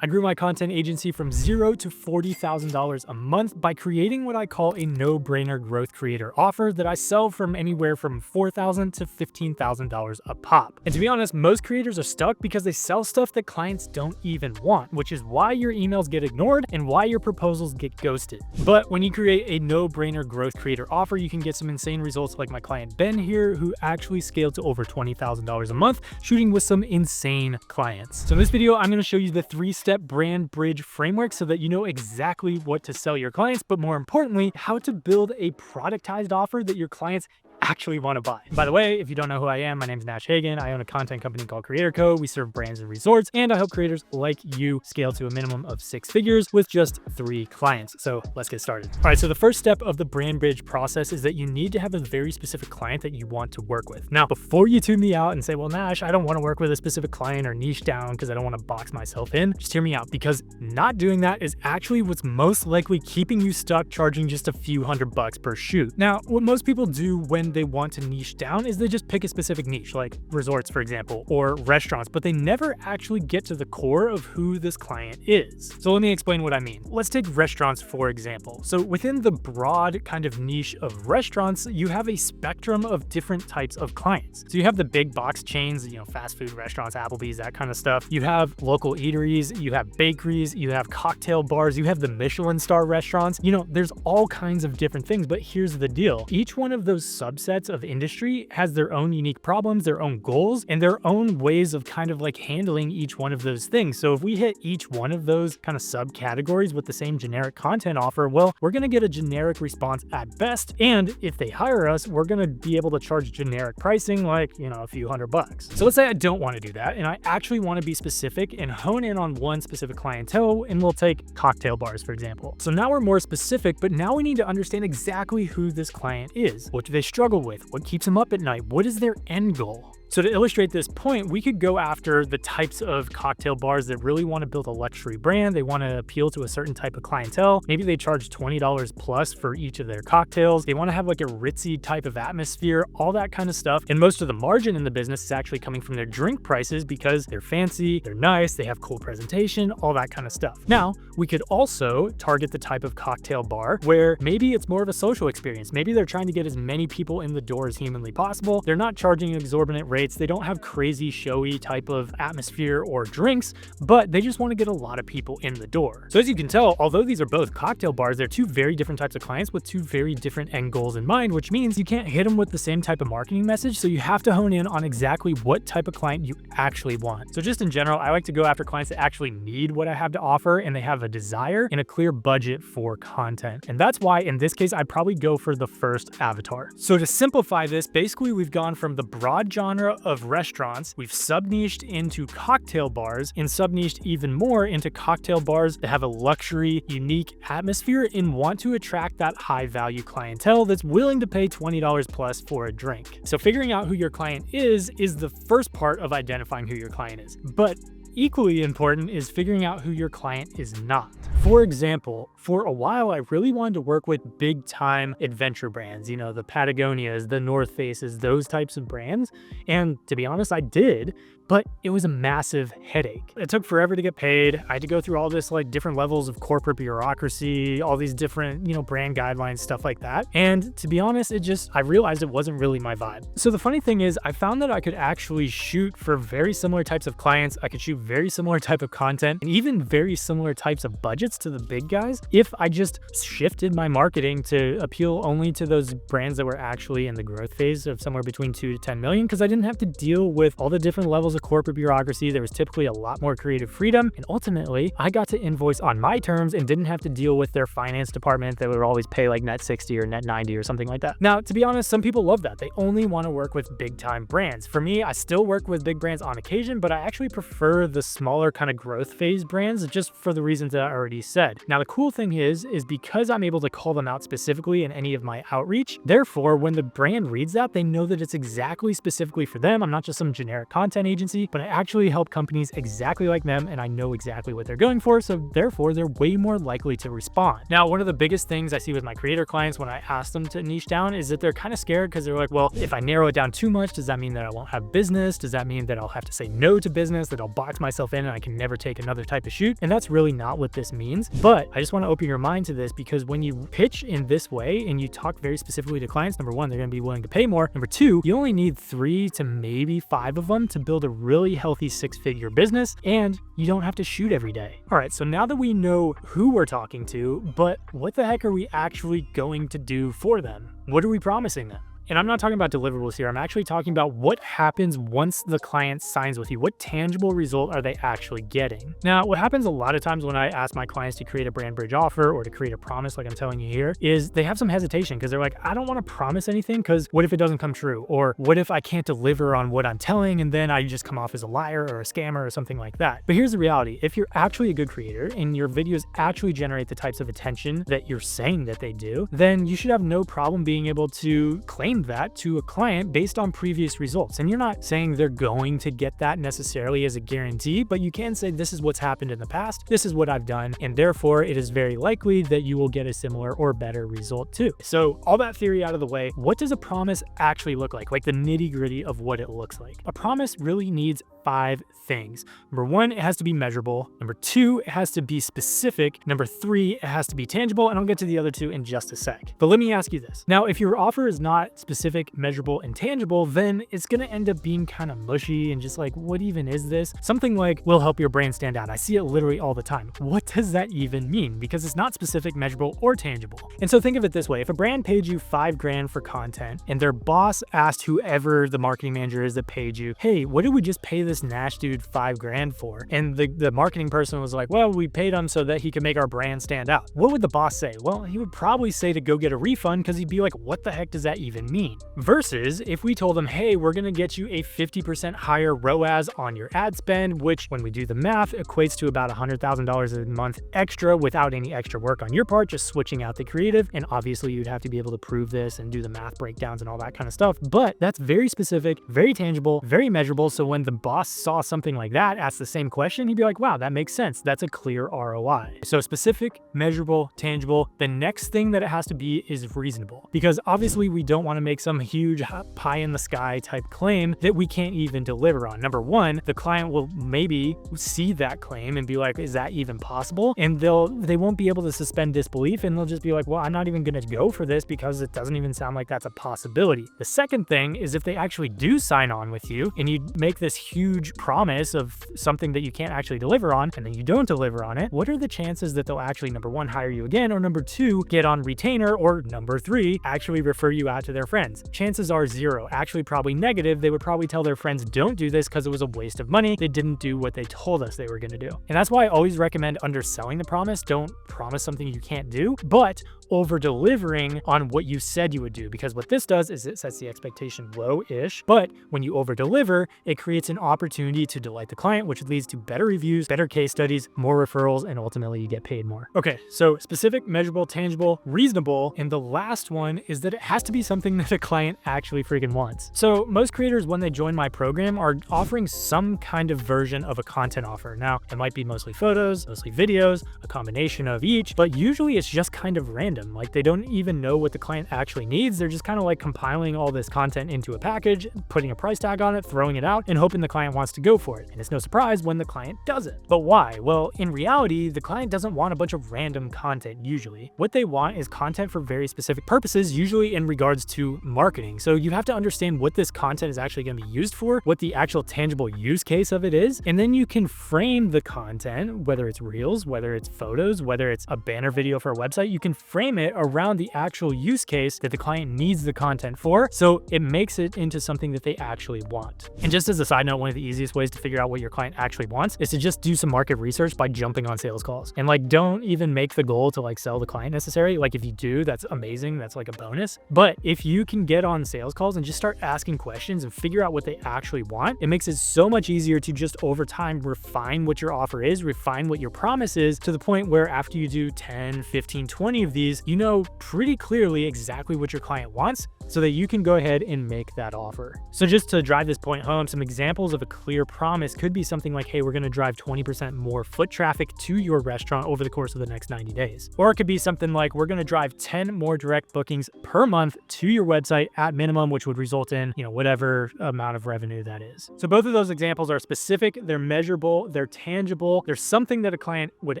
I grew my content agency from $0 to $40,000 a month by creating what I call a no-brainer growth creator offer that I sell from anywhere from $4,000 to $15,000 a pop. And to be honest, most creators are stuck because they sell stuff that clients don't even want, which is why your emails get ignored and why your proposals get ghosted. But when you create a no-brainer growth creator offer, you can get some insane results like my client Ben here, who actually scaled to over $20,000 a month, shooting with some insane clients. So in this video, I'm going to show you the 3-step brand bridge framework so that you know exactly what to sell your clients, but more importantly, how to build a productized offer that your clients actually want to buy. By the way, if you don't know who I am, my name is Nash Hagan. I own a content company called Creator Co. We serve brands and resorts, and I help creators like you scale to a minimum of 6 figures with just 3 clients. So let's get started. All right, so the first step of the brand bridge process is that you need to have a very specific client that you want to work with. Now, before you tune me out and say, well, Nash, I don't want to work with a specific client or niche down because I don't want to box myself in, just hear me out, because not doing that is actually what's most likely keeping you stuck charging just a few $100 per shoot. Now, what most people do when they want to niche down is they just pick a specific niche, like resorts, for example, or restaurants, but they never actually get to the core of who this client is. So let me explain what I mean. Let's take restaurants, for example. So within the broad kind of niche of restaurants, you have a spectrum of different types of clients. So you have the big box chains, fast food restaurants, Applebee's, that kind of stuff. You have local eateries, you have bakeries, you have cocktail bars, you have the Michelin star restaurants. There's all kinds of different things, but here's the deal. Each one of those subsets of industry has their own unique problems, their own goals, and their own ways of kind of like handling each one of those things. So if we hit each one of those kind of subcategories with the same generic content offer, well, we're going to get a generic response at best. And if they hire us, we're going to be able to charge generic pricing, like, a few $100. So let's say I don't want to do that, and I actually want to be specific and hone in on one specific clientele, and we'll take cocktail bars, for example. So now we're more specific, but now we need to understand exactly who this client is. What do they struggle with? What keeps them up at night? What is their end goal? So to illustrate this point, we could go after the types of cocktail bars that really want to build a luxury brand. They want to appeal to a certain type of clientele. Maybe they charge $20 plus for each of their cocktails. They want to have like a ritzy type of atmosphere, all that kind of stuff. And most of the margin in the business is actually coming from their drink prices because they're fancy, they're nice, they have cool presentation, all that kind of stuff. Now, we could also target the type of cocktail bar where maybe it's more of a social experience. Maybe they're trying to get as many people in the door as humanly possible. They're not charging exorbitant rates. They don't have crazy showy type of atmosphere or drinks, but they just want to get a lot of people in the door. So as you can tell, although these are both cocktail bars, they're 2 very different types of clients with 2 very different end goals in mind, which means you can't hit them with the same type of marketing message. So you have to hone in on exactly what type of client you actually want. So just in general, I like to go after clients that actually need what I have to offer and they have a desire and a clear budget for content. And that's why in this case, I'd probably go for the first avatar. So to simplify this, basically we've gone from the broad genre of restaurants, we've sub-niched into cocktail bars and sub-niched even more into cocktail bars that have a luxury, unique atmosphere and want to attract that high value clientele that's willing to pay $20 plus for a drink. So figuring out who your client is the first part of identifying who your client is. But equally important is figuring out who your client is not. For example, for a while, I really wanted to work with big time adventure brands, the Patagonias, the North Faces, those types of brands. And to be honest, I did, but it was a massive headache. It took forever to get paid. I had to go through all this like different levels of corporate bureaucracy, all these different, brand guidelines, stuff like that. And to be honest, I realized it wasn't really my vibe. So the funny thing is I found that I could actually shoot for very similar types of clients. I could shoot very similar type of content and even very similar types of budgets to the big guys if I just shifted my marketing to appeal only to those brands that were actually in the growth phase of somewhere between 2 to 10 million, because I didn't have to deal with all the different levels of corporate bureaucracy. There was typically a lot more creative freedom, and ultimately I got to invoice on my terms and didn't have to deal with their finance department that would always pay like net 60 or net 90 or something like that. Now, to be honest, some people love that. They only want to work with big time brands. For me, I still work with big brands on occasion, but I actually prefer the smaller kind of growth phase brands just for the reasons that I already said. Now, the cool thing is because I'm able to call them out specifically in any of my outreach, therefore, when the brand reads that, they know that it's exactly specifically for them. I'm not just some generic content agency agency, but I actually help companies exactly like them, and I know exactly what they're going for, so therefore they're way more likely to respond. Now, one of the biggest things I see with my creator clients when I ask them to niche down is that they're kind of scared because they're like, well, if I narrow it down too much, does that mean that I won't have business? Does that mean that I'll have to say no to business, that I'll box myself in and I can never take another type of shoot? And that's really not what this means. But I just want to open your mind to this, because when you pitch in this way and you talk very specifically to clients, number one, they're going to be willing to pay more. Number two, you only need 3 to maybe 5 of them to build a really healthy 6-figure business, and you don't have to shoot every day. All right, so now that we know who we're talking to, but what the heck are we actually going to do for them? What are we promising them? And I'm not talking about deliverables here. I'm actually talking about what happens once the client signs with you. What tangible result are they actually getting? Now, what happens a lot of times when I ask my clients to create a brand bridge offer or to create a promise like I'm telling you here is they have some hesitation, because they're like, I don't want to promise anything because what if it doesn't come true? Or what if I can't deliver on what I'm telling and then I just come off as a liar or a scammer or something like that? But here's the reality. If you're actually a good creator and your videos actually generate the types of attention that you're saying that they do, then you should have no problem being able to claim that to a client based on previous results. And you're not saying they're going to get that necessarily as a guarantee, but you can say, this is what's happened in the past, this is what I've done, and therefore it is very likely that you will get a similar or better result too. So all that theory out of the way, what does a promise actually look like? Like the nitty-gritty of what it looks like. A promise really needs 5 things. Number 1, it has to be measurable. Number 2, it has to be specific. Number 3, it has to be tangible, and I'll get to the other 2 in just a sec. But let me ask you this. Now, if your offer is not specific, measurable, and tangible, then it's going to end up being kind of mushy and just like, what even is this? Something like, will help your brand stand out. I see it literally all the time. What does that even mean? Because it's not specific, measurable, or tangible. And so think of it this way. If a brand paid you $5 grand for content and their boss asked whoever the marketing manager is that paid you, hey, what did we just pay this Nash dude $5 grand for? And the marketing person was like, well, we paid him so that he could make our brand stand out. What would the boss say? Well, he would probably say to go get a refund, because he'd be like, what the heck does that even mean? Versus if we told them, hey, we're going to get you a 50% higher ROAS on your ad spend, which when we do the math equates to about $100,000 a month extra without any extra work on your part, just switching out the creative. And obviously you'd have to be able to prove this and do the math breakdowns and all that kind of stuff. But that's very specific, very tangible, very measurable. So when the boss saw something like that, asked the same question, he'd be like, wow, that makes sense. That's a clear ROI. So specific, measurable, tangible. The next thing that it has to be is reasonable, because obviously we don't want to make some huge pie in the sky type claim that we can't even deliver on. Number one, the client will maybe see that claim and be like, is that even possible? And they won't be able to suspend disbelief, and they'll just be like, well, I'm not even going to go for this because it doesn't even sound like that's a possibility. The second thing is if they actually do sign on with you and you make this huge promise of something that you can't actually deliver on, and then you don't deliver on it, what are the chances that they'll actually, number one, hire you again, or number two, get on retainer, or number three, actually refer you out to their friends? Chances are 0, actually probably negative. They would probably tell their friends, don't do this because it was a waste of money. They didn't do what they told us they were going to do. And that's why I always recommend underselling the promise. Don't promise something you can't do, but over delivering on what you said you would do, because what this does is it sets the expectation low-ish, but when you over deliver, it creates an opportunity to delight the client, which leads to better reviews, better case studies, more referrals, and ultimately you get paid more. Okay, so specific, measurable, tangible, reasonable, and the last one is that it has to be something that a client actually freaking wants. So most creators, when they join my program, are offering some kind of version of a content offer. Now, it might be mostly photos, mostly videos, a combination of each, but usually it's just kind of random. Like they don't even know what the client actually needs. They're just kind of like compiling all this content into a package, putting a price tag on it, throwing it out, and hoping the client wants to go for it. And it's no surprise when the client doesn't. But why? Well, in reality, the client doesn't want a bunch of random content usually. What they want is content for very specific purposes, usually in regards to marketing. So you have to understand what this content is actually going to be used for, what the actual tangible use case of it is, and then you can frame the content, whether it's reels, whether it's photos, whether it's a banner video for a website, you can frame it around the actual use case that the client needs the content for, so it makes it into something that they actually want. And just as a side note, one of the easiest ways to figure out what your client actually wants is to just do some market research by jumping on sales calls. And like, don't even make the goal to like sell the client necessarily. Like if you do, that's amazing. That's like a bonus. But if you can get on sales calls and just start asking questions and figure out what they actually want, it makes it so much easier to just over time refine what your offer is, refine what your promise is, to the point where after you do 10, 15, 20 of these, you know pretty clearly exactly what your client wants, so that you can go ahead and make that offer. So just to drive this point home, some examples of a clear promise could be something like, hey, we're going to drive 20% more foot traffic to your restaurant over the course of the next 90 days. Or it could be something like, we're going to drive 10 more direct bookings per month to your website at minimum, which would result in, whatever amount of revenue that is. So both of those examples are specific, they're measurable, they're tangible, they're something that a client would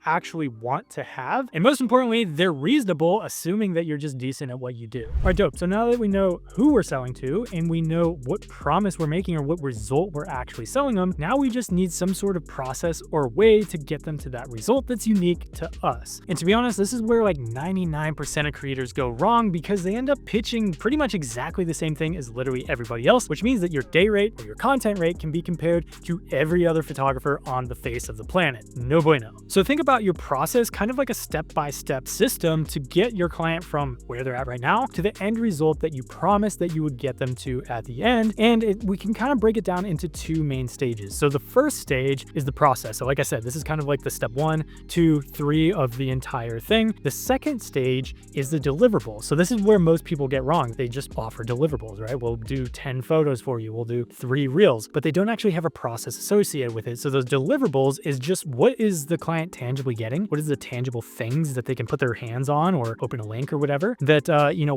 actually want to have. And most importantly, they're reasonable, assuming that you're just decent at what you do. All right, dope. So now that we know who we're selling to and we know what promise we're making or what result we're actually selling them, now we just need some sort of process or way to get them to that result that's unique to us. And to be honest, this is where like 99% of creators go wrong, because they end up pitching pretty much exactly the same thing as literally everybody else, which means that your day rate or your content rate can be compared to every other photographer on the face of the planet. No bueno. So think about your process kind of like a step-by-step system to get your client from where they're at right now to the end result that you promised that you would get them to at the end. And we can kind of break it down into two main stages. So the first stage is the process. So like I said, this is kind of like the step 1, 2, 3 of the entire thing. The second stage is the deliverable. So this is where most people get wrong. They just offer deliverables, right? We'll do 10 photos for you. We'll do 3 reels, but they don't actually have a process associated with it. So those deliverables is just, what is the client tangibly getting? What is the tangible things that they can put their hands on or open a link or whatever that,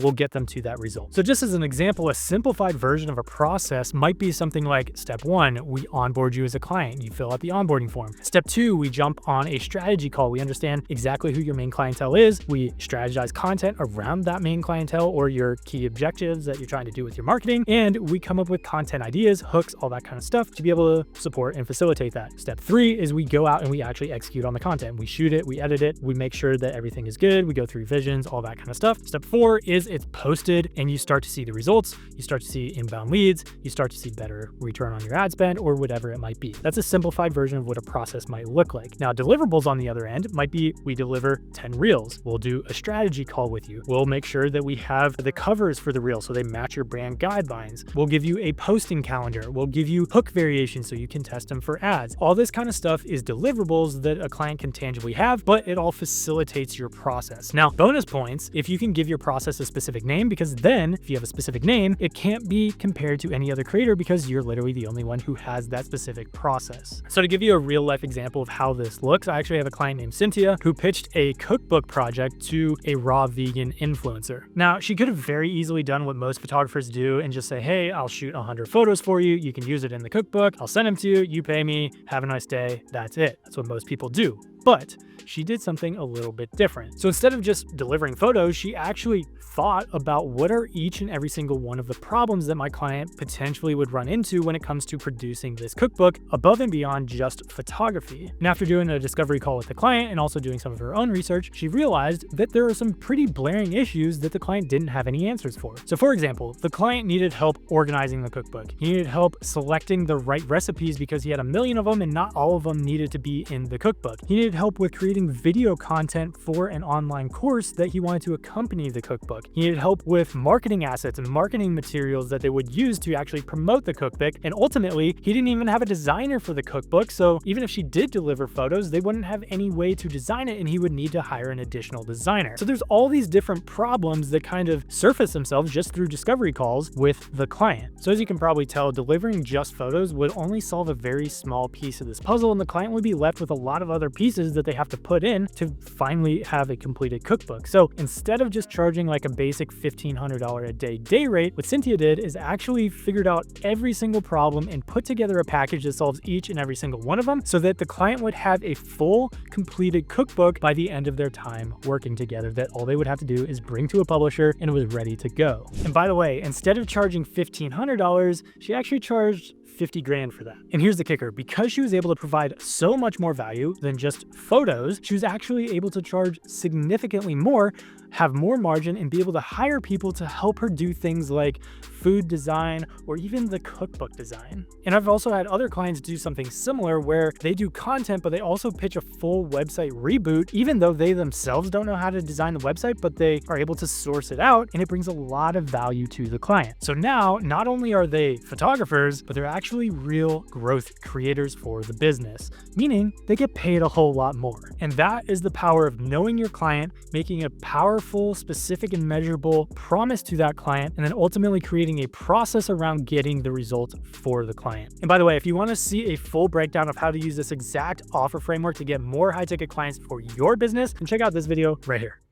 will get them to that result. So just as an example, a simplified version of a process might be something like step 1, we onboard you as a client. You fill out the onboarding form. Step 2, we jump on a strategy call. We understand exactly who your main clientele is. We strategize content around that main clientele or your key objectives that you're trying to do with your marketing. And we come up with content ideas, hooks, all that kind of stuff to be able to support and facilitate that. Step 3 is we go out and we actually execute on the content. We shoot it, we edit it, we make sure that everything is good. We go through visions, all that kind of stuff. Step 4 is it's posted and you start to see the results. You start to see inbound leads. You start to see better return on your ad spend or whatever it might be. That's a simplified version of what a process might look like. Now, deliverables on the other end might be we deliver 10 reels. We'll do a strategy call with you. We'll make sure that we have the covers for the reel so they match your brand guidelines. We'll give you a posting calendar. We'll give you hook variations so you can test them for ads. All this kind of stuff is deliverables that a client can tangibly have, but it all facilitates your process. Now, bonus points if you can give your process a specific name, because then if you have a specific name, it can't be compared to any other creator because you're literally the only one who has that specific process. So to give you a real life example of how this looks, I actually have a client named Cynthia who pitched a cookbook project to a raw vegan influencer. Now, she could have very easily done what most photographers do and just say, hey, I'll shoot 100 photos for you. You can use it in the cookbook. I'll send them to you. You pay me. Have a nice day. That's it. That's what most people do. But she did something a little bit different. So instead of just delivering photos, she actually thought about what are each and every single one of the problems that my client potentially would run into when it comes to producing this cookbook above and beyond just photography. And after doing a discovery call with the client and also doing some of her own research, she realized that there are some pretty blaring issues that the client didn't have any answers for. So for example, the client needed help organizing the cookbook. He needed help selecting the right recipes because he had a million of them and not all of them needed to be in the cookbook. He needed help with creating video content for an online course that he wanted to accompany the cookbook. He needed help with marketing assets and marketing materials that they would use to actually promote the cookbook. And ultimately, he didn't even have a designer for the cookbook. So even if she did deliver photos, they wouldn't have any way to design it and he would need to hire an additional designer. So there's all these different problems that kind of surface themselves just through discovery calls with the client. So as you can probably tell, delivering just photos would only solve a very small piece of this puzzle, and the client would be left with a lot of other pieces that they have to put in to finally have a completed cookbook. So instead of just charging like a basic $1,500 a day rate, what Cynthia did is actually figured out every single problem and put together a package that solves each and every single one of them so that the client would have a full completed cookbook by the end of their time working together, that all they would have to do is bring to a publisher and it was ready to go. And by the way, instead of charging $1,500, she actually charged 50 grand for that. And here's the kicker: because she was able to provide so much more value than just photos, she was actually able to charge significantly more, have more margin, and be able to hire people to help her do things like food design or even the cookbook design. And I've also had other clients do something similar where they do content, but they also pitch a full website reboot, even though they themselves don't know how to design the website, but they are able to source it out, and it brings a lot of value to the client. So now, not only are they photographers, but they're actually real growth creators for the business, meaning they get paid a whole lot more. And that is the power of knowing your client, making a powerful powerful, specific, and measurable promise to that client, and then ultimately creating a process around getting the result for the client. And by the way, if you want to see a full breakdown of how to use this exact offer framework to get more high-ticket clients for your business, then check out this video right here.